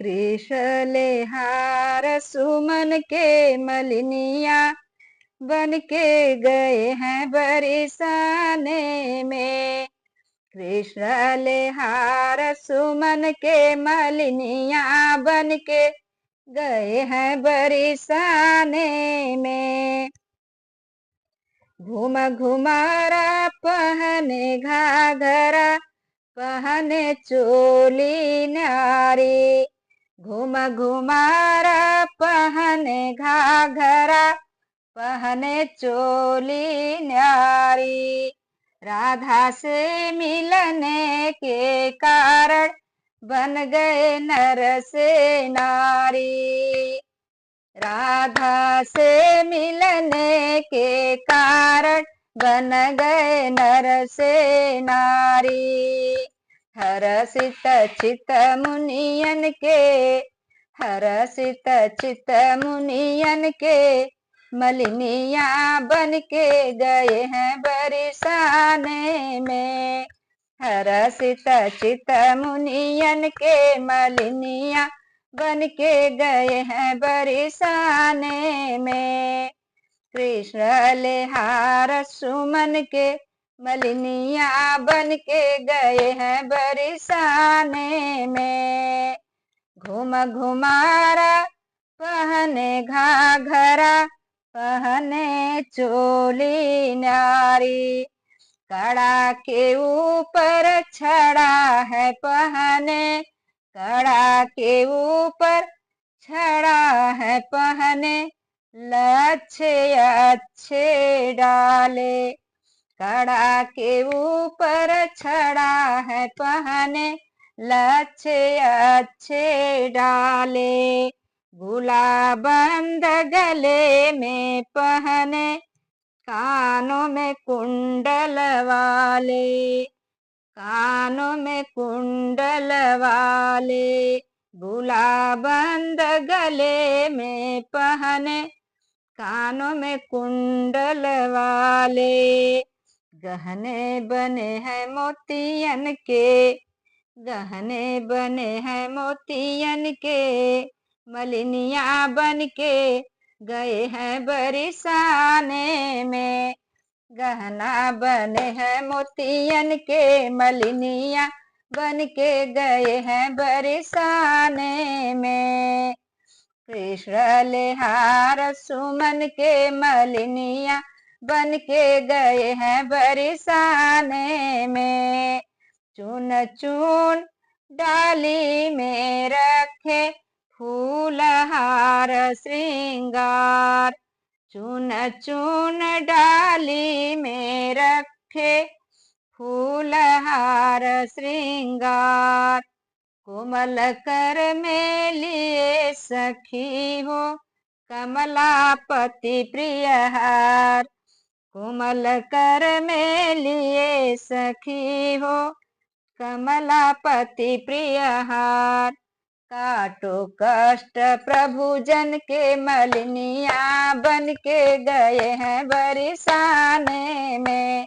कृष्ण ले हार सुमन के मलिनिया बन के गए हैं बरसाने में। कृष्ण ले हार सुमन के मलिनिया बन के गए हैं बरसाने में। घुमा घुमारा पहने घाघरा पहने चोली नारी। घुमा घुमारा पहने घाघरा पहने चोली न्यारी। राधा से मिलने के कारण बन गए नर से नारी। राधा से मिलने के कारण बन गए नर से नारी। हरसित चित मुनियन के हरसित चित मुनियन के मलिनिया बन के गए हैं बरसाने में। हरसित चित मुनियन के मलिनिया बन के गए हैं बरसाने में। कृष्ण ले हार सुमन के मलिनिया बन के गए हैं बरसाने में। घुम घुमारा पहने घाघरा पहने चोली नारी। कड़ा के ऊपर छड़ा है पहने कड़ा के ऊपर छड़ा है पहने लच्छे अच्छे डाले। कड़ा के ऊपर छड़ा है पहने लच्छे अच्छे डाले। गुलाबंद गले में पहने कानों में कुंडल वाले। कानों में कुंडल वाले गुलाबंद गले में पहने कानों में कुंडल वाले। गहने बने हैं मोतियन के गहने बने हैं मोतियन के मलिनिया बन के गए हैं बरसाने में। गहना बने हैं मोतियन के मलिनिया बन के गए हैं बरसाने में। कृष्ण ले हार सुमन के मलिनिया बन के गए हैं बरसाने में। चुन चुन डाली में रखे फूल हार श्रृंगार। चुन चुन डाली में रखे फूल हार श्रृंगार। कोमल कर में लिए सखी हो कमलापति प्रिय हार। कोमल कर में लिए सखी हो कमलापति प्रिय हार। काटो कष्ट प्रभु जन के मलिनिया बन के गए हैं बरसाने में।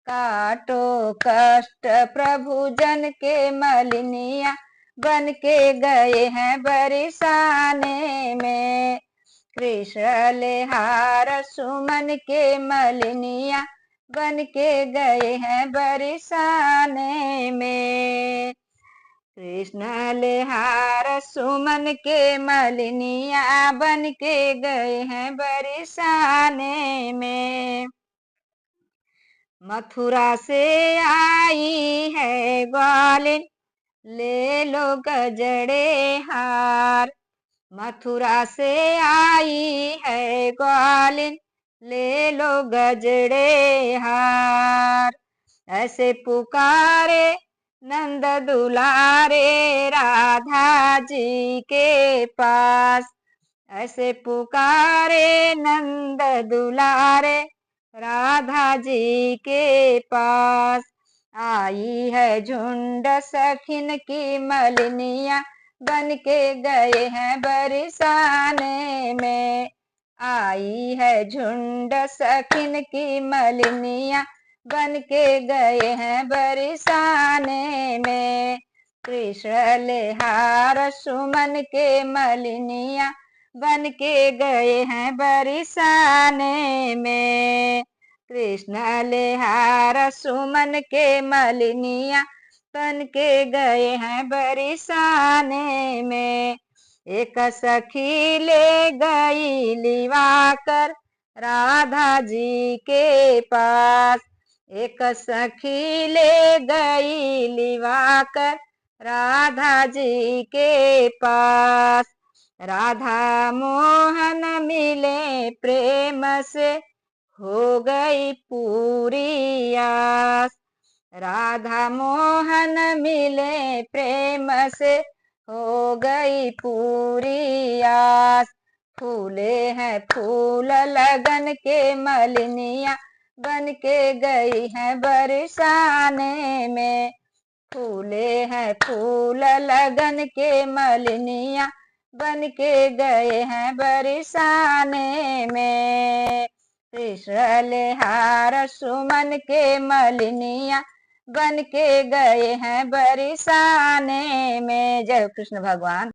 काटो कष्ट प्रभु जन के मलिनिया बन के गए हैं बरसाने में। कृष्ण ले हार सुमन के मलिनिया बन के गए हैं बरसाने में। कृष्ण ले हार सुमन के मलिनिया बन के गए हैं बरसाने में। मथुरा से आई है ग्वालिन ले लो गजड़े हार। मथुरा से आई है ग्वालिन ले लो गजड़े हार। ऐसे पुकारे नंद दुलारे राधा जी के पास। ऐसे पुकारे नंद दुलारे राधा जी के पास। आई है झुंड सखिन की मलिनिया बन के गए हैं बरसाने में। आई है झुंड सखिन की मलिनिया बन के गए हैं बरसाने में। कृष्ण लेहार सुमन के मलिनिया बन के गए हैं बरसाने में। कृष्ण लेहार सुमन के मलिनिया बन के गए हैं बरसाने में। एक सखी ले गई लिवाकर राधा जी के पास। एक सखी ले गई लिवाकर राधा जी के पास। राधा मोहन मिले प्रेम से हो गई पूरी आस। राधा मोहन मिले प्रेम से हो गई पूरी आस। फूले हैं फूल लगन के मलिनिया बन के गई हैं बरसाने में। फूले हैं फूल लगन के मलिनिया बन के गए हैं बरसाने में। कृष्ण लेहार सुमन के मलिनिया बन के गए हैं बरसाने में। जय कृष्ण भगवान।